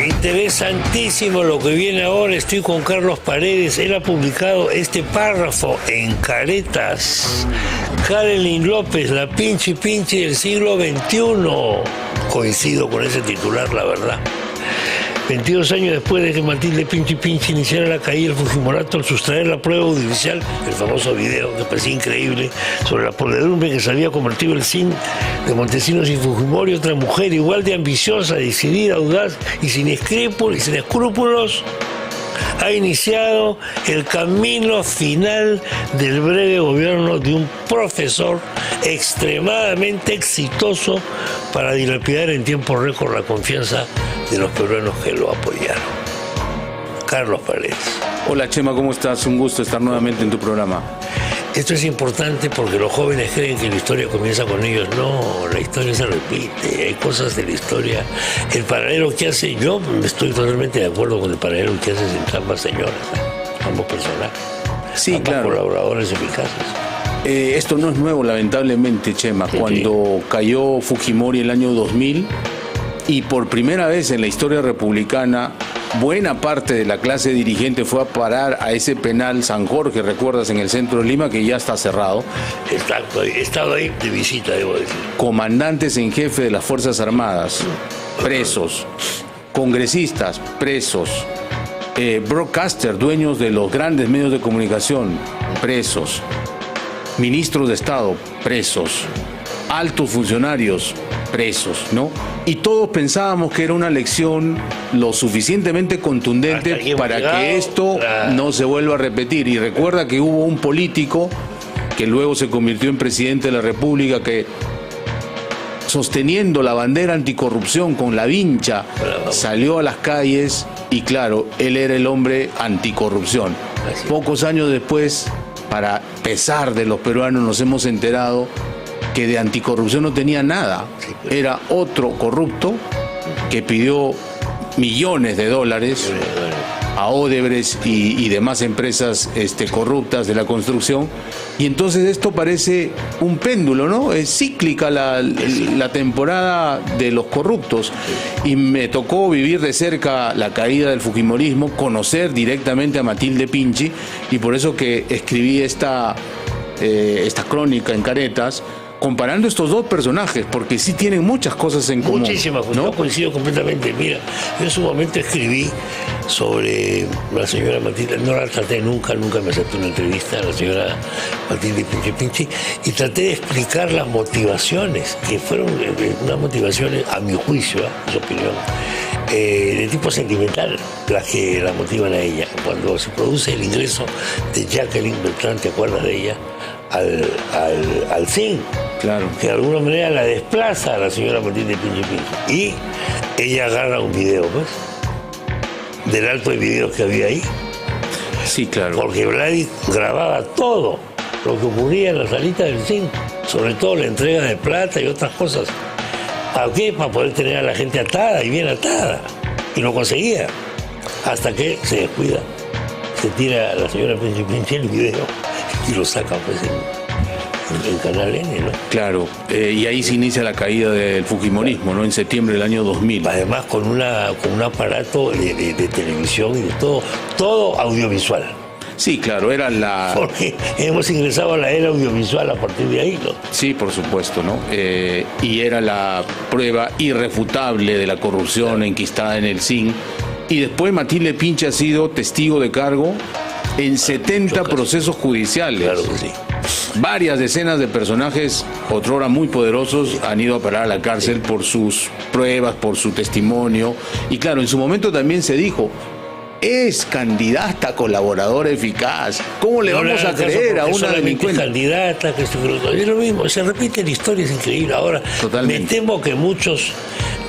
Interesantísimo lo que viene ahora. Estoy con Carlos Paredes. Él ha publicado este párrafo en Caretas. Karelyn López, la pinchi del siglo XXI. Coincido con ese titular, la verdad. 22 años después de que Matilde Pinchi iniciara la caída del Fujimorato al sustraer la prueba audiovisual, el famoso video que parecía increíble, sobre la podredumbre que se había convertido el CIN de Montesinos y Fujimori, otra mujer igual de ambiciosa, decidida, audaz y sin escrúpulos, ha iniciado el camino final del breve gobierno de un profesor extremadamente exitoso para dilapidar en tiempo récord la confianza de los peruanos que lo apoyaron. Carlos Paredes. Hola Chema, ¿cómo estás? Un gusto estar nuevamente en tu programa. Esto es importante porque los jóvenes creen que la historia comienza con ellos. No, la historia se repite, hay cosas de la historia. El paralelo que hace, yo estoy totalmente de acuerdo con el paralelo que haces entre ambas señoras, ambos personajes, sí, ambos claro. Colaboradores eficaces. Esto no es nuevo, lamentablemente, Chema. Sí, cuando cayó Fujimori el año 2000 y por primera vez en la historia republicana, buena parte de la clase dirigente fue a parar a ese penal San Jorge, recuerdas, en el centro de Lima, que ya está cerrado. Exacto, he estado ahí de visita, debo decir. Comandantes en jefe de las Fuerzas Armadas, presos. Congresistas, presos. Broadcasters, dueños de los grandes medios de comunicación, presos. Ministros de Estado, presos. Altos funcionarios, presos, ¿no? Y todos pensábamos que era una lección lo suficientemente contundente para que esto no se vuelva a repetir. Y recuerda que hubo un político que luego se convirtió en presidente de la República que, sosteniendo la bandera anticorrupción con la vincha, salió a las calles y claro, él era el hombre anticorrupción. Pocos años después, para pesar de los peruanos, nos hemos enterado que de anticorrupción no tenía nada. Era otro corrupto que pidió millones de dólares a Odebrecht y demás empresas corruptas de la construcción. Y entonces esto parece un péndulo, ¿no? Es cíclica la temporada de los corruptos. Y me tocó vivir de cerca la caída del fujimorismo, conocer directamente a Matilde Pinchi, y por eso que escribí esta crónica en Caretas, comparando estos dos personajes, porque sí tienen muchas cosas en común. Muchísimas, ¿no? Yo coincido completamente. Mira, yo en su momento escribí sobre la señora Matilde, no la traté nunca me aceptó una entrevista a la señora Matilde Pinchi, y traté de explicar las motivaciones, que fueron unas motivaciones, a mi juicio, a su opinión, de tipo sentimental, las que la motivan a ella. Cuando se produce el ingreso de Jacqueline Beltrán, ¿te acuerdas de ella? Al CIN, claro, que de alguna manera la desplaza a la señora Matilde Pinchi. Y ella agarra un video, pues, del alto de videos que había ahí. Sí, claro. Porque Vladi grababa todo lo que ocurría en la salita del CIN, sobre todo la entrega de plata y otras cosas. ¿Para qué? Para poder tener a la gente atada y bien atada. Y lo conseguía. Hasta que se descuida. Se tira la señora Pinchi el video y lo saca pues en Canal N, ¿no? Claro, y ahí se inicia la caída del fujimorismo, ¿no? En septiembre del año 2000. Además con un aparato de televisión y de todo audiovisual. Sí, claro, era la... Porque hemos ingresado a la era audiovisual a partir de ahí, ¿no? Sí, por supuesto, ¿no? Y era la prueba irrefutable de la corrupción enquistada en el CIN. Y después Matilde Pinchi ha sido testigo de cargo en 70 procesos judiciales. Claro que sí. Varias decenas de personajes, otrora muy poderosos, han ido a parar a la cárcel por sus pruebas, por su testimonio. Y claro, en su momento también se dijo, es candidata colaboradora eficaz. ¿Cómo le vamos a creer a una delincuente? Candidata, que es lo mismo, se repite la historia, es increíble. Ahora, me temo que muchos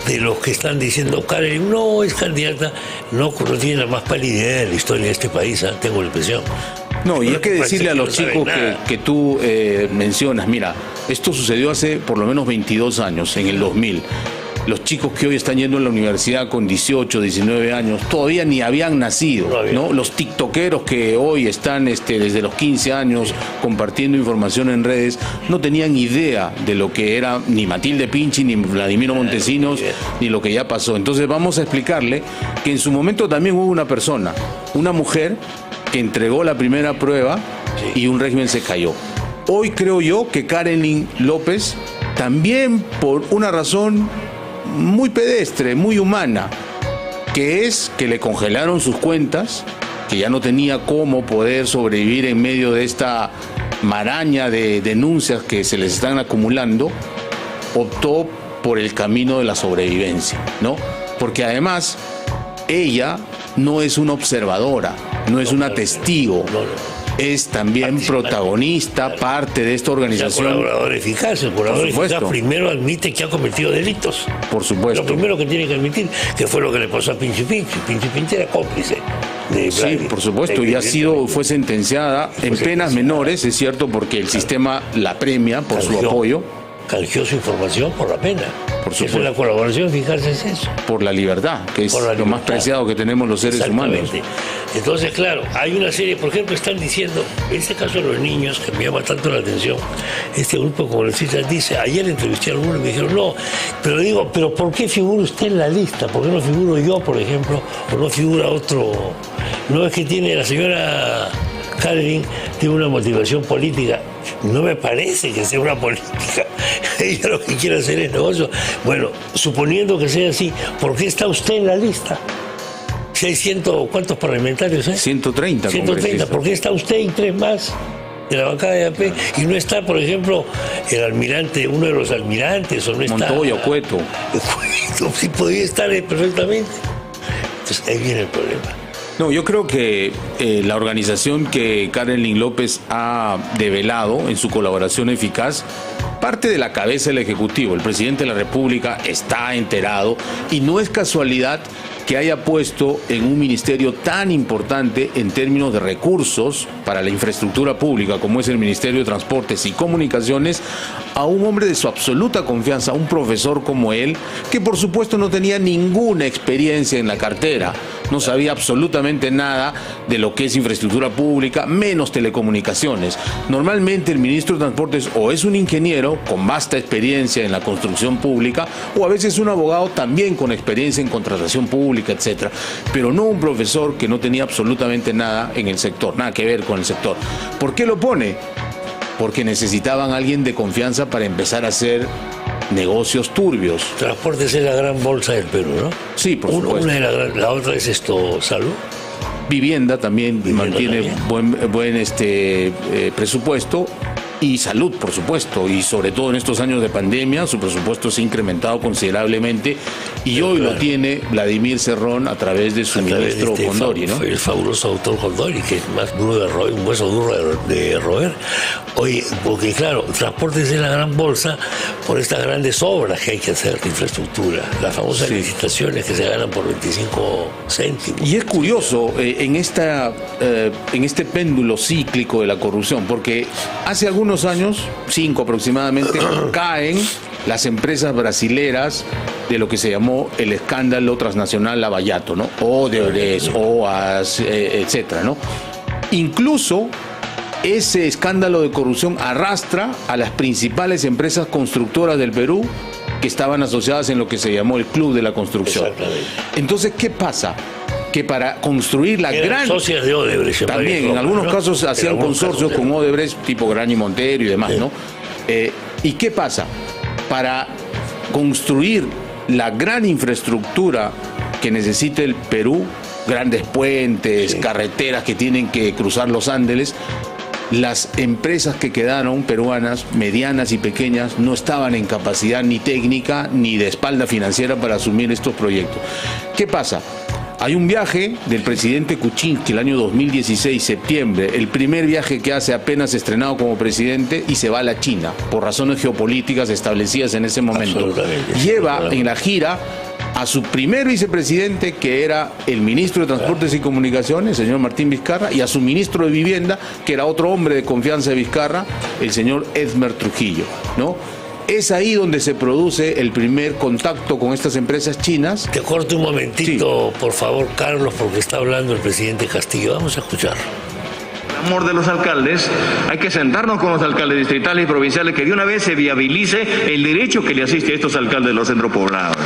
de los que están diciendo Karen no es candidata, no tienen la más pálida idea de la historia de este país, tengo la impresión. No, y hay que decirle a los chicos que tú mencionas, mira, esto sucedió hace por lo menos 22 años, en el 2000. los chicos que hoy están yendo a la universidad con 18, 19 años, todavía ni habían nacido, ¿no? Los tiktokeros que hoy están desde los 15 años compartiendo información en redes, no tenían idea de lo que era ni Matilde Pinchi, ni Vladimiro Montesinos, ni lo que ya pasó. Entonces vamos a explicarle que en su momento también hubo una persona, una mujer, que entregó la primera prueba y un régimen se cayó. Hoy creo yo que Karelyn López, también por una razón muy pedestre, muy humana, que es que le congelaron sus cuentas, que ya no tenía cómo poder sobrevivir en medio de esta maraña de denuncias que se les están acumulando, optó por el camino de la sobrevivencia, ¿no? Porque además ella no es una observadora, no es una testigo, es también protagonista, parte de esta organización. Colaborador eficaz, el colaborador eficaz primero admite que ha cometido delitos. Por supuesto. Lo primero que tiene que admitir, que fue lo que le pasó a Pinchi Pinchi. Pinchi Pinchi era cómplice. Sí, por supuesto, y fue sentenciada en penas menores, es cierto, porque el sistema la premia por su apoyo. Canjeó su información por la pena. Por supuesto. Eso es la colaboración eficaz, es eso. Por la libertad, que es lo más preciado que tenemos los seres humanos. Entonces, claro, hay una serie, por ejemplo, están diciendo, en este caso de los niños, que me llama tanto la atención, este grupo de congresistas dice, ayer entrevisté a algunos y me dijeron, no, pero digo, pero ¿por qué figura usted en la lista? ¿Por qué no figuro yo, por ejemplo, o no figura otro? No es que tiene la señora Karelyn, tiene una motivación política. No me parece que sea una política. Ella lo que quiere hacer es negocio. Bueno, suponiendo que sea así, ¿por qué está usted en la lista? Si hay ¿cuántos parlamentarios? 130. 130. ¿Por qué está usted y 3 más de la bancada de AP? Y no está, por ejemplo, el almirante, uno de los almirantes, o no está... Montoya, Cueto. Sí podría estar perfectamente. Entonces ahí viene el problema. No, yo creo que la organización que Karelyn López ha develado en su colaboración eficaz parte de la cabeza del Ejecutivo. El presidente de la República está enterado y no es casualidad que haya puesto en un ministerio tan importante en términos de recursos para la infraestructura pública como es el Ministerio de Transportes y Comunicaciones a un hombre de su absoluta confianza, un profesor como él, que por supuesto no tenía ninguna experiencia en la cartera, no sabía absolutamente nada de lo que es infraestructura pública, menos telecomunicaciones. Normalmente el ministro de Transportes o es un ingeniero con vasta experiencia en la construcción pública o a veces un abogado también con experiencia en contratación pública, etcétera, pero no un profesor que no tenía absolutamente nada en el sector, nada que ver con el sector. ¿Por qué lo pone? Porque necesitaban a alguien de confianza para empezar a hacer negocios turbios. Transportes es la gran bolsa del Perú, ¿no? Sí, por supuesto. La otra es salud. Vivienda también mantiene buen presupuesto. Y salud, por supuesto, y sobre todo en estos años de pandemia, su presupuesto se ha incrementado considerablemente y hoy lo tiene Vladimir Cerrón a través de su ministro Condori, ¿no? El fabuloso doctor Condori, que es más duro de roer, un hueso duro de roer. Oye, porque claro, transportes es la gran bolsa por estas grandes obras que hay que hacer de infraestructura, las famosas licitaciones que se ganan por 25 céntimos. Y es curioso en este péndulo cíclico de la corrupción, porque hace algunos años, 5 aproximadamente, caen las empresas brasileras de lo que se llamó el escándalo transnacional Lavallato, ¿no? Odebrecht, OAS, etcétera, ¿no? Incluso ese escándalo de corrupción arrastra a las principales empresas constructoras del Perú que estaban asociadas en lo que se llamó el Club de la Construcción. Entonces, ¿qué pasa? Que para construir la gran... socias de Odebrecht. También, en algunos casos hacían consorcios con Odebrecht, tipo Graña y Montero y demás, ¿no? ¿Y qué pasa? Para construir la gran infraestructura que necesita el Perú, grandes puentes, carreteras que tienen que cruzar los Andes, las empresas que quedaron peruanas, medianas y pequeñas, no estaban en capacidad ni técnica ni de espalda financiera para asumir estos proyectos. ¿Qué pasa? Hay un viaje del presidente Kuczynski el año 2016, septiembre, el primer viaje que hace apenas estrenado como presidente, y se va a la China, por razones geopolíticas establecidas en ese momento. Lleva en la gira a su primer vicepresidente, que era el ministro de Transportes y Comunicaciones, el señor Martín Vizcarra, y a su ministro de Vivienda, que era otro hombre de confianza de Vizcarra, el señor Edmer Trujillo, ¿no? Es ahí donde se produce el primer contacto con estas empresas chinas. Te corto un momentito, Sí. por favor, Carlos, porque está hablando el presidente Castillo. Vamos a escuchar. Amor de los alcaldes, hay que sentarnos con los alcaldes distritales y provinciales que de una vez se viabilice el derecho que le asiste a estos alcaldes de los centros poblados.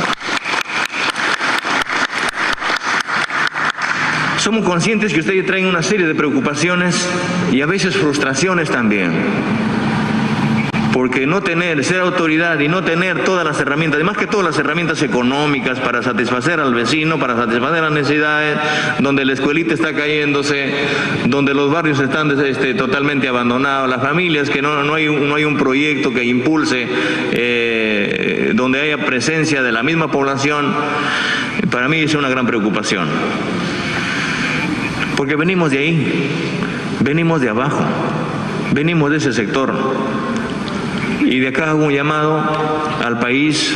Somos conscientes que ustedes traen una serie de preocupaciones y a veces frustraciones también. Porque ser autoridad y no tener todas las herramientas, además que todas las herramientas económicas para satisfacer al vecino, para satisfacer las necesidades, donde la escuelita está cayéndose, donde los barrios están totalmente abandonados, las familias que no hay un proyecto que impulse, donde haya presencia de la misma población, para mí es una gran preocupación. Porque venimos de ahí, venimos de abajo, venimos de ese sector. Y de acá hago un llamado al país,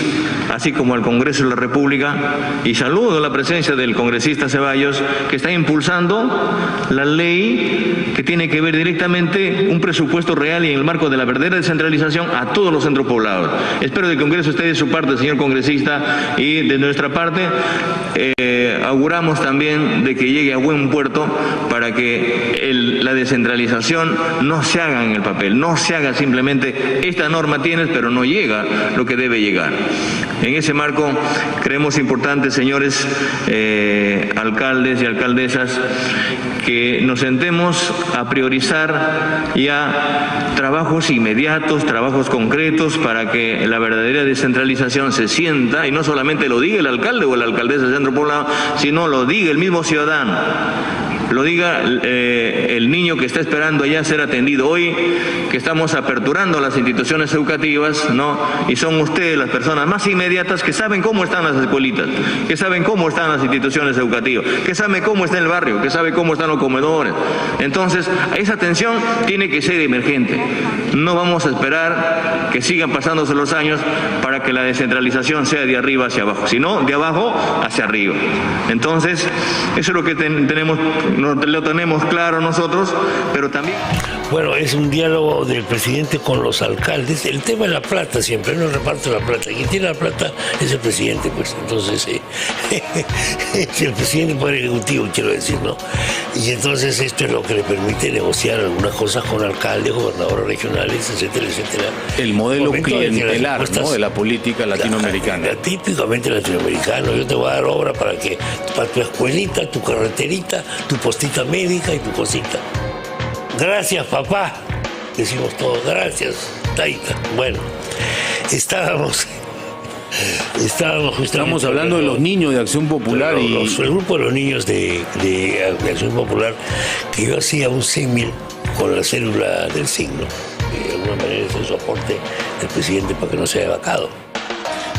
así como al Congreso de la República, y saludo la presencia del congresista Ceballos, que está impulsando la ley que tiene que ver directamente un presupuesto real y en el marco de la verdadera descentralización a todos los centros poblados. Espero que el Congreso esté de su parte, señor congresista, y de nuestra parte auguramos también de que llegue a buen puerto para que la descentralización no se haga en el papel, no se haga simplemente esta norma tienes, pero no llega lo que debe llegar. En ese marco creemos importante, señores alcaldes y alcaldesas, que nos sentemos a priorizar ya trabajos inmediatos, trabajos concretos, para que la verdadera descentralización se sienta, y no solamente lo diga el alcalde o la alcaldesa del centro poblado, sino lo diga el mismo ciudadano, lo diga el niño que está esperando allá ser atendido. Hoy que estamos aperturando las instituciones educativas, ¿no? Y son ustedes las personas más inmediatas que saben cómo están las escuelitas, que saben cómo están las instituciones educativas, que saben cómo está el barrio, que saben cómo están los comedores. Entonces, esa atención tiene que ser emergente. No vamos a esperar que sigan pasándose los años para que la descentralización sea de arriba hacia abajo, sino de abajo hacia arriba. Entonces, eso es lo que lo tenemos claro nosotros, pero también... Bueno, es un diálogo del presidente con los alcaldes. El tema es la plata siempre, no reparte la plata. Quien tiene la plata es el presidente, pues. Entonces, es el presidente por el ejecutivo, quiero decir, ¿no? Y entonces esto es lo que le permite negociar algunas cosas con alcaldes, gobernadores regionales, etcétera, etcétera. El modelo clientelar, ¿no?, de la política latinoamericana. Típicamente latinoamericano. Yo te voy a dar obra para tu escuelita, tu carreterita, tu postita médica y tu cosita. Gracias, papá. Decimos todos, gracias, taita. Bueno, estábamos justamente... Estamos hablando de los niños de Acción Popular el grupo de los niños de Acción Popular, que yo hacía un símil con la célula del signo. De alguna manera es el soporte del presidente para que no se haya vacado.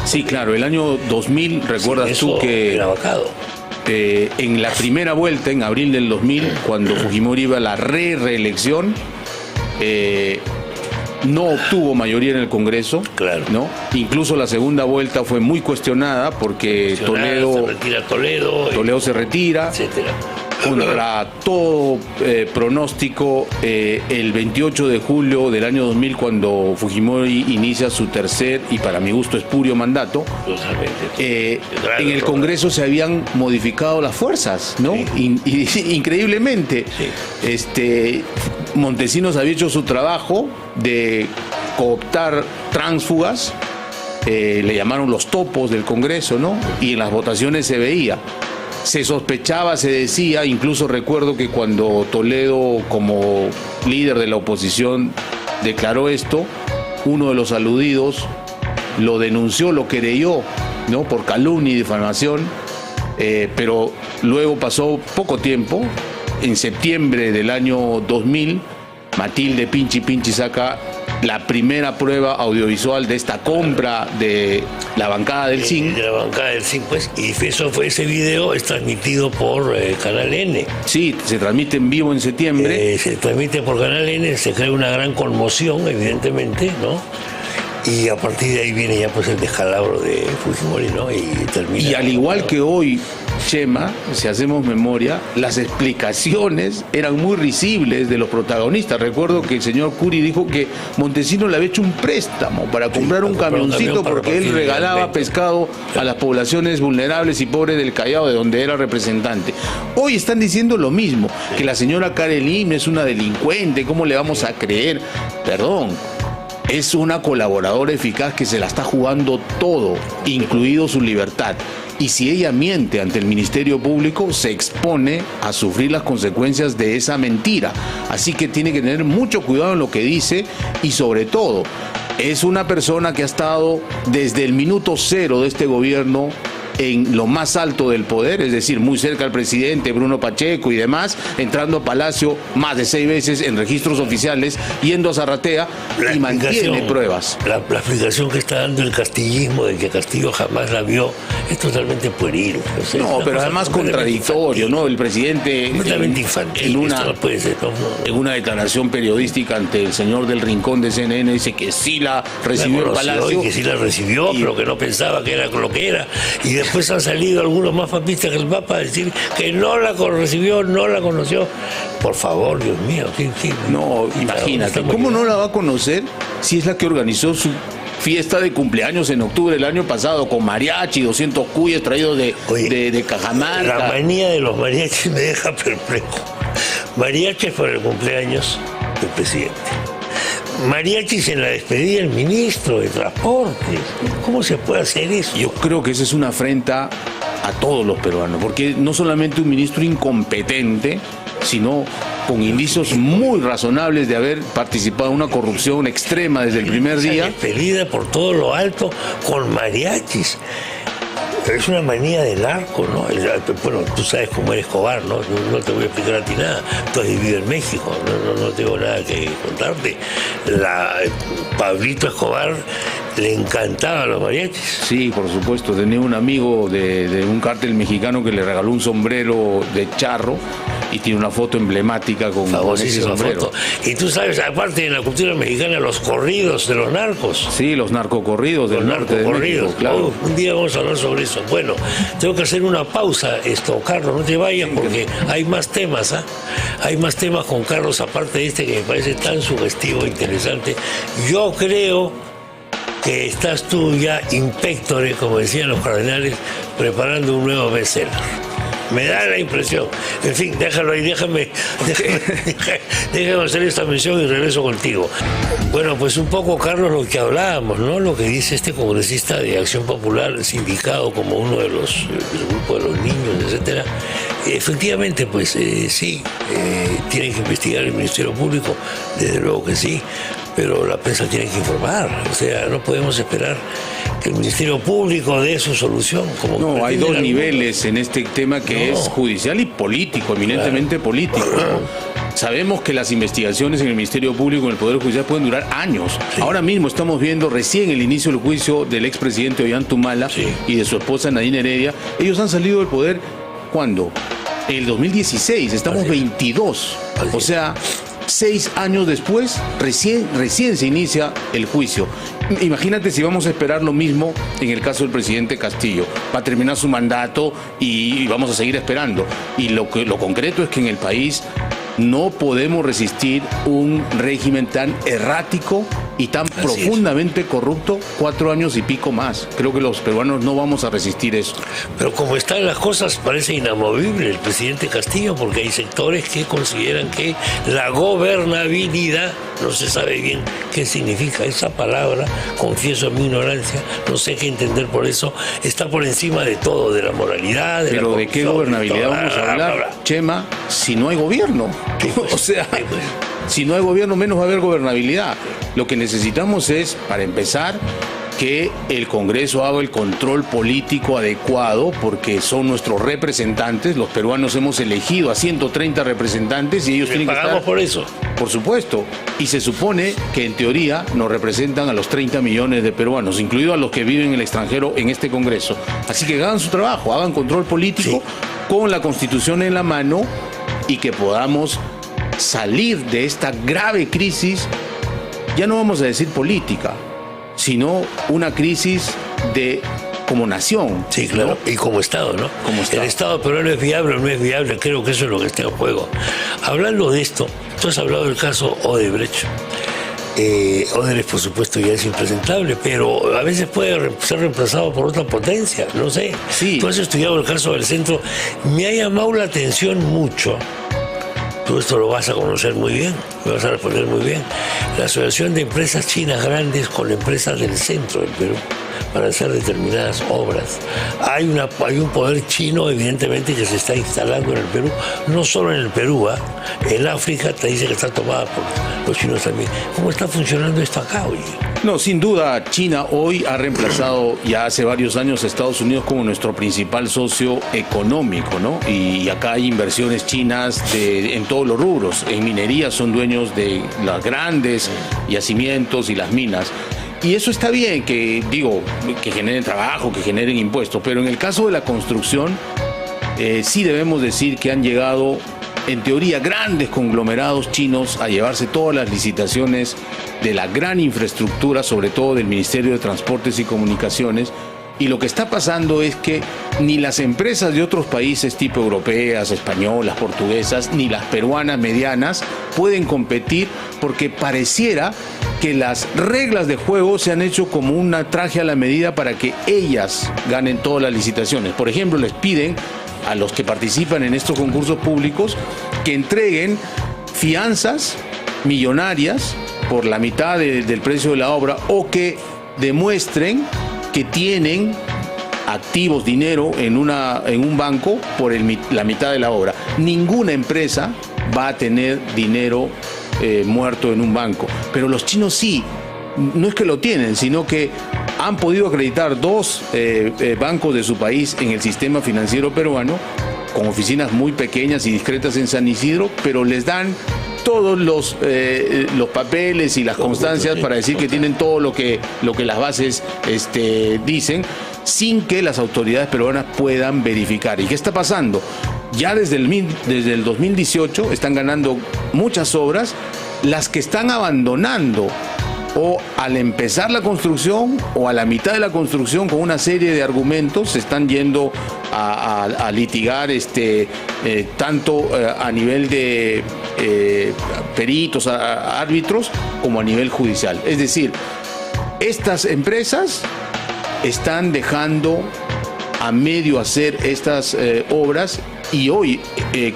Sí, claro, el año 2000, recuerdas tú que... Era vacado. En la primera vuelta, en abril del 2000, cuando Fujimori iba a la reelección, no obtuvo mayoría en el Congreso, claro, ¿no? Incluso la segunda vuelta fue muy cuestionada porque Toledo se retira, etcétera. Contra todo pronóstico, el 28 de julio del año 2000, cuando Fujimori inicia su tercer y para mi gusto espurio mandato, en el Congreso se habían modificado las fuerzas, ¿no? Sí. Increíblemente. Sí. Montesinos había hecho su trabajo de cooptar tránsfugas, le llamaron los topos del Congreso, ¿no? Y en las votaciones se veía. Se sospechaba, se decía, incluso recuerdo que cuando Toledo, como líder de la oposición, declaró esto, uno de los aludidos lo denunció, lo querelló, ¿no?, por calumnia y difamación, pero luego pasó poco tiempo, en septiembre del año 2000, Matilde Pinchi saca la primera prueba audiovisual de esta compra de la bancada del CIN. De la bancada del CIN, pues, y ese video es transmitido por Canal N. Sí, se transmite en vivo en septiembre. Se transmite por Canal N, se crea una gran conmoción, evidentemente, ¿no? Y a partir de ahí viene ya pues el descalabro de Fujimori, ¿no? Y termina. Y al igual que hoy Chema, si hacemos memoria, las explicaciones eran muy risibles de los protagonistas. Recuerdo que el señor Curi dijo que Montesinos le había hecho un préstamo para comprar un camioncito porque él regalaba pescado a las poblaciones vulnerables y pobres del Callao, de donde era representante. Hoy están diciendo lo mismo, que la señora Karen Lim es una delincuente, ¿cómo le vamos a creer? Perdón. Es una colaboradora eficaz que se la está jugando todo, incluido su libertad. Y si ella miente ante el Ministerio Público, se expone a sufrir las consecuencias de esa mentira. Así que tiene que tener mucho cuidado en lo que dice y sobre todo, es una persona que ha estado desde el minuto cero de este gobierno en lo más alto del poder, es decir, muy cerca al presidente Bruno Pacheco y demás, entrando a Palacio más de 6 veces en registros oficiales, yendo a Zarratea y mantiene pruebas. La explicación que está dando el castillismo de que Castillo jamás la vio es totalmente pueril. O sea, no, pero además contradictorio, ¿no? El presidente completamente infantil. En una declaración periodística ante el señor del Rincón de CNN dice que sí la recibió en Palacio. Y que sí la recibió, pero que no pensaba que era lo que era. Y después han salido algunos más papistas que el Papa a decir que no la recibió, no la conoció. Por favor, Dios mío. No, imagínate, ¿cómo no la va a conocer si es la que organizó su fiesta de cumpleaños en octubre del año pasado con mariachi, 200 cuyes traídos de Cajamarca? La manía de los mariachis me deja perplejo. Mariachis para el cumpleaños del presidente. Mariachis en la despedida del ministro de Transportes. ¿Cómo se puede hacer eso? Yo creo que esa es una afrenta a todos los peruanos, porque no solamente un ministro incompetente, sino con indicios muy razonables de haber participado en una corrupción extrema desde el primer día. Despedida por todo lo alto con mariachis. Es una manía del narco, ¿no? Bueno, tú sabes cómo eres Escobar, ¿no? No te voy a explicar a ti nada. Tú has vivido en México, no tengo nada que contarte. Pablito Escobar le encantaban los mariachis. Sí, por supuesto. Tenía un amigo de un cártel mexicano que le regaló un sombrero de charro y tiene una foto emblemática con ese sombrero. Foto. Y tú sabes, aparte en la cultura mexicana, los corridos de los narcos. Sí, los narcocorridos del norte de México, claro. Un día vamos a hablar sobre eso. Bueno, tengo que hacer una pausa, Carlos, no te vayas porque hay más temas, ¿ah? Hay más temas con Carlos, aparte de este que me parece tan sugestivo e interesante. Yo creo que estás tú ya impectore, como decían los cardenales, preparando un nuevo bestseller. Me da la impresión. En fin, déjalo ahí, déjame hacer esta mención y regreso contigo. Bueno, pues un poco, Carlos, lo que hablábamos, ¿no? Lo que dice este congresista de Acción Popular, sindicado como uno de los del grupo de los niños, etcétera. Efectivamente, pues sí, tienen que investigar el Ministerio Público, desde luego que sí, pero la prensa tiene que informar. O sea, no podemos esperar que el Ministerio Público dé su solución. No, hay dos niveles en este tema que es judicial y político, eminentemente político. Sabemos que las investigaciones en el Ministerio Público, en el Poder Judicial, pueden durar años. Sí. Ahora mismo estamos viendo recién el inicio del juicio del expresidente Ollantumala y de su esposa Nadine Heredia. Ellos han salido del poder, ¿cuándo? En el 2016, estamos 22. O sea, 6 años después, recién se inicia el juicio. Imagínate si vamos a esperar lo mismo en el caso del presidente Castillo. Va a terminar su mandato y vamos a seguir esperando. Y lo concreto es que en el país no podemos resistir un régimen tan errático y tan profundamente corrupto 4 años y pico más. Creo que los peruanos no vamos a resistir eso. Pero como están las cosas, parece inamovible el presidente Castillo, porque hay sectores que consideran que la gobernabilidad, no se sabe bien qué significa esa palabra, confieso mi ignorancia, no sé qué entender por eso, está por encima de todo, de la moralidad, de Pero la ¿de qué gobernabilidad vamos a hablar, Chema, si no hay gobierno? O sea, si no hay gobierno, menos va a haber gobernabilidad. Lo que necesitamos es, para empezar, que el Congreso haga el control político adecuado, porque son nuestros representantes. Los peruanos hemos elegido a 130 representantes y ellos tienen que estar... por eso. Por supuesto. Y se supone que en teoría nos representan a los 30 millones de peruanos, incluidos a los que viven en el extranjero en este Congreso. Así que hagan su trabajo, hagan control político con la Constitución en la mano y que podamos salir de esta grave crisis, ya no vamos a decir política, sino una crisis de como nación. Sí, claro, ¿no? y como Estado, ¿no? Como Estado. El Estado peruano es viable o no es viable, creo que eso es lo que está en juego. Hablando de esto, tú has hablado del caso Odebrecht. Odebrecht, por supuesto, ya es impresentable, pero a veces puede ser reemplazado por otra potencia, no sé. Sí. Tú has estudiado el caso del centro. Me ha llamado la atención mucho. Tú esto lo vas a conocer muy bien, me vas a responder muy bien. La asociación de empresas chinas grandes con empresas del centro del Perú para hacer determinadas obras. Hay un poder chino, evidentemente, que se está instalando en el Perú, no solo en el Perú, en África te dice que está tomada por los chinos también. ¿Cómo está funcionando esto acá, oye? No, sin duda, China hoy ha reemplazado ya hace varios años a Estados Unidos como nuestro principal socio económico, ¿no? Y acá hay inversiones chinas en todos los rubros. En minería son dueños de los grandes yacimientos y las minas. Y eso está bien, que generen trabajo, que generen impuestos. Pero en el caso de la construcción, sí debemos decir que han llegado, en teoría, grandes conglomerados chinos a llevarse todas las licitaciones de la gran infraestructura, sobre todo del Ministerio de Transportes y Comunicaciones. Y lo que está pasando es que ni las empresas de otros países tipo europeas, españolas, portuguesas, ni las peruanas medianas pueden competir porque pareciera que las reglas de juego se han hecho como una traje a la medida para que ellas ganen todas las licitaciones. Por ejemplo, les piden a los que participan en estos concursos públicos que entreguen fianzas millonarias por la mitad del precio de la obra o que demuestren que tienen activos, dinero en un banco por la mitad de la obra. Ninguna empresa va a tener dinero muerto en un banco, pero los chinos sí. No es que lo tienen, sino que han podido acreditar dos bancos de su país en el sistema financiero peruano, con oficinas muy pequeñas y discretas en San Isidro, pero les dan todos los papeles y las constancias para decir que tienen todo lo que las bases dicen, sin que las autoridades peruanas puedan verificar. ¿Y qué está pasando? Ya desde el 2018 están ganando muchas obras, las que están abandonando o al empezar la construcción o a la mitad de la construcción con una serie de argumentos se están yendo a litigar tanto a nivel de peritos, árbitros, como a nivel judicial. Es decir, estas empresas están dejando a medio hacer estas obras y hoy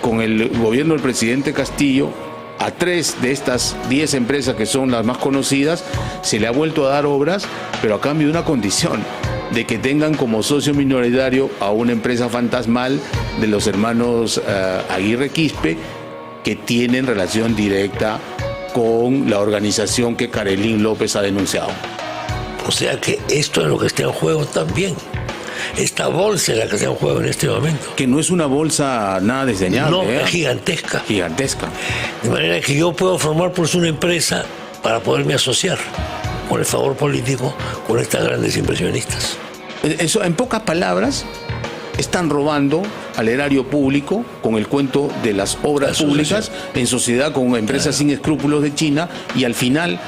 con el gobierno del presidente Castillo, a 3 de estas 10 empresas que son las más conocidas se le ha vuelto a dar obras, pero a cambio de una condición, de que tengan como socio minoritario a una empresa fantasmal de los hermanos Aguirre Quispe, que tienen relación directa con la organización que Karelin López ha denunciado. O sea que esto es lo que está en juego también. Esta bolsa es la que está en juego en este momento. Que no es una bolsa nada desdeñable. No, es gigantesca. Gigantesca. De manera que yo puedo formar pues una empresa para poderme asociar con el favor político con estas grandes inversionistas. Eso, en pocas palabras, están robando al erario público con el cuento de las obras públicas en sociedad con empresas sin escrúpulos de China, y al final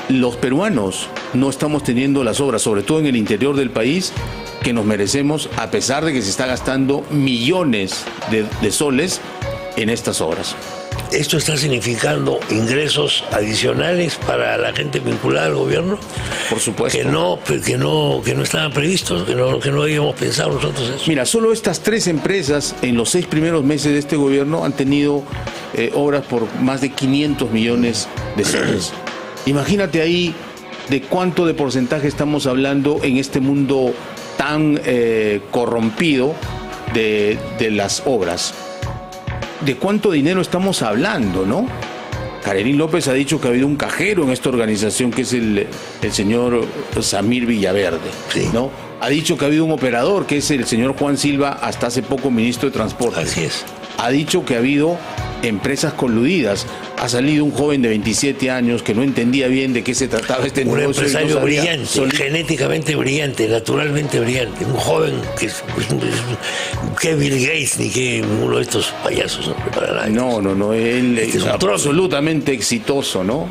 los peruanos no estamos teniendo las obras, sobre todo en el interior del país, que nos merecemos, a pesar de que se está gastando millones de soles en estas obras. ¿Esto está significando ingresos adicionales para la gente vinculada al gobierno? Por supuesto. Que no estaban previstos, que no habíamos pensado nosotros eso. Mira, solo estas 3 empresas en los 6 primeros meses de este gobierno han tenido obras por más de 500 millones de soles. Imagínate ahí de cuánto de porcentaje estamos hablando en este mundo tan corrompido de las obras. ¿De cuánto dinero estamos hablando, no? Karelin López ha dicho que ha habido un cajero en esta organización, que es el señor Samir Villaverde, sí, ¿no? Ha dicho que ha habido un operador, que es el señor Juan Silva, hasta hace poco ministro de Transporte. Así es. Ha dicho que ha habido empresas coludidas. Ha salido un joven de 27 años que no entendía bien de qué se trataba este negocio. Un empresario brillante, solito, genéticamente brillante, naturalmente brillante. Un joven que Bill Gates ni que uno de estos payasos, no prepara nada. No, él es absolutamente exitoso, ¿no?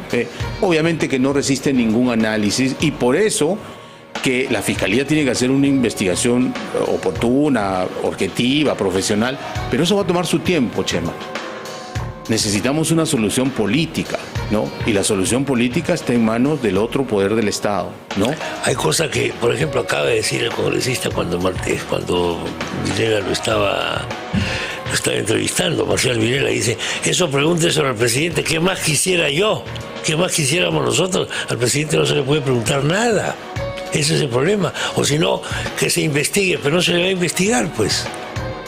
Obviamente que no resiste ningún análisis, y por eso que la Fiscalía tiene que hacer una investigación oportuna, objetiva, profesional, pero eso va a tomar su tiempo, Chema. Necesitamos una solución política, ¿no? Y la solución política está en manos del otro poder del Estado, ¿no? Hay cosas que, por ejemplo, acaba de decir el congresista cuando Vilela lo estaba entrevistando, Marcial Vilela, dice, eso pregúnteselo al presidente, ¿qué más quisiera yo? ¿Qué más quisiéramos nosotros? Al presidente no se le puede preguntar nada. Ese es el problema. O si no, que se investigue, pero no se le va a investigar, pues.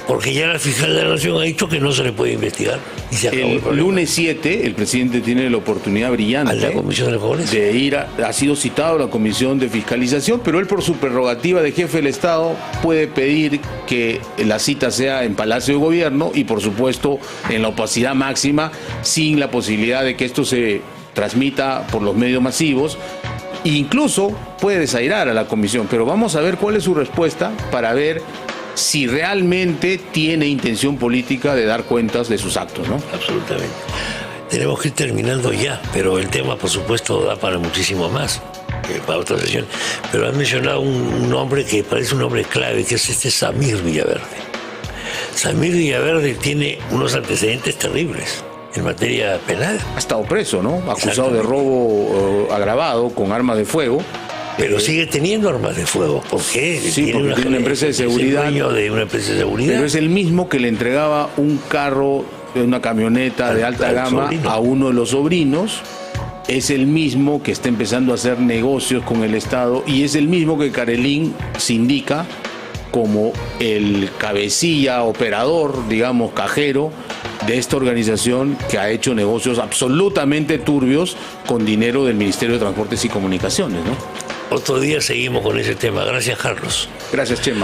Porque ya la fiscal de la Nación ha dicho que no se le puede investigar. Y se acabó el lunes 7, el presidente tiene la oportunidad brillante a la Comisión del Congreso de ir ha sido citado a la Comisión de Fiscalización, pero él por su prerrogativa de jefe del Estado puede pedir que la cita sea en Palacio de Gobierno y por supuesto en la opacidad máxima, sin la posibilidad de que esto se transmita por los medios masivos. Incluso puede desairar a la comisión, pero vamos a ver cuál es su respuesta para ver si realmente tiene intención política de dar cuentas de sus actos, ¿no? Absolutamente. Tenemos que ir terminando ya, pero el tema, por supuesto, da para muchísimo más, para otra sesión. Pero han mencionado un nombre que parece un nombre clave, que es Samir Villaverde. Samir Villaverde tiene unos antecedentes terribles en materia penal. Ha estado preso, ¿no? Acusado de robo agravado con armas de fuego. Pero sigue teniendo armas de fuego. ¿Por qué? Sí, porque tiene una empresa de seguridad. Es el dueño de una empresa de seguridad. Pero es el mismo que le entregaba un carro, una camioneta de alta gama a uno de los sobrinos. Es el mismo que está empezando a hacer negocios con el Estado y es el mismo que Carelín se indica como el cabecilla, operador, digamos, cajero de esta organización que ha hecho negocios absolutamente turbios con dinero del Ministerio de Transportes y Comunicaciones, ¿no? Otro día seguimos con ese tema. Gracias, Carlos. Gracias, Chema.